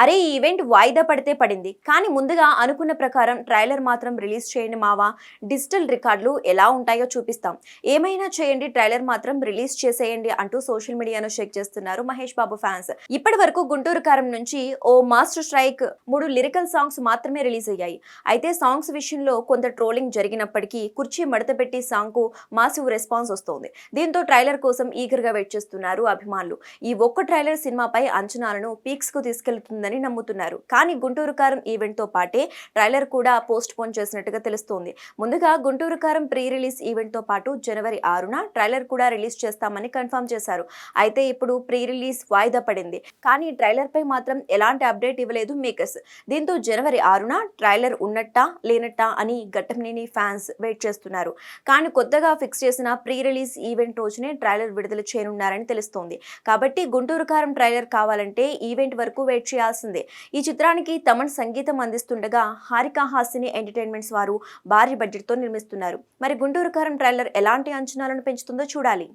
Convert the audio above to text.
అరే ఈ ఈవెంట్ వాయిదా పడితే పడింది కానీ ముందుగా అనుకున్న ప్రకారం ట్రైలర్ మాత్రం రిలీజ్ చేయండి మావా, డిజిటల్ రికార్డులు ఎలా ఉంటాయో చూపిస్తాం, ఏమైనా చేయండి ట్రైలర్ మాత్రం రిలీజ్ చేసేయండి అంటూ సోషల్ మీడియాను షేక్ చేస్తున్నారు మహేష్ బాబు ఫ్యాన్స్. ఇప్పటి వరకు గుంటూరు కారం నుంచి ఓ మాస్టర్ స్ట్రైక్ 3 లిరికల్ సాంగ్స్ మాత్రమే రిలీజ్ అయ్యాయి. అయితే సాంగ్స్ విషయంలో కొంత ట్రోలింగ్ జరిగినప్పటికీ కుర్చీ మడతపెట్టి సాంగ్ కు మాసివ్ రెస్పాన్స్ వస్తోంది. దీంతో ట్రైలర్ కోసం ఈగర్ గా వెయిట్ చేస్తున్నారు అభిమానులు. ఈ ఒక్క ట్రైలర్ సినిమాపై అంచనాలను పీక్స్ కు తీసుకెళ్తుందని నమ్ముతున్నారు. కానీ గుంటూరు కారం ఈవెంట్ తో పాటే ట్రైలర్ కూడా పోస్ట్ పోన్ చేసినట్టుగా తెలుస్తోంది. ముందుగా గుంటూరు కారం ప్రీ రిలీజ్ ఈవెంట్ తో పాటు జనవరి 6న ట్రైలర్ కూడా రిలీజ్ చేస్తామని కన్ఫర్మ్ చేశారు. అయితే ఇప్పుడు ప్రీ రిలీజ్ వాయిదా పడింది. కానీ ట్రైలర్ పై మాత్రం ఎలాంటి అప్డేట్ ఇవ్వలేదు మేకర్స్. దీంతో జనవరి 6న ట్రైలర్ ఉన్నట్టా లేనట్టా అని ఘట్టంనేని ఫ్యాన్స్ వెయిట్ చేస్తున్నారు. కానీ కొత్తగా ఫిక్స్ చేసిన ప్రీ రిలీజ్ ఈవెంట్ రోజునే ట్రైలర్ విడుదల చేయనున్నారని తెలుస్తోంది. కాబట్టి గుంటూరు కారం ట్రైలర్ కావాలంటే ఈవెంట్ వరకు వెయిట్ చేయాల్సిందే. ఈ చిత్రానికి తమన్ సంగీతం అందిస్తుండగా హారిక హాసిని ఎంటర్టైన్మెంట్స్ వారు భారీ బడ్జెట్ తో నిర్మిస్తున్నారు. మరి గుంటూరు కారం ట్రైలర్ ఎలాంటి అంచనాలను పెంచుతుందో చూడాలి.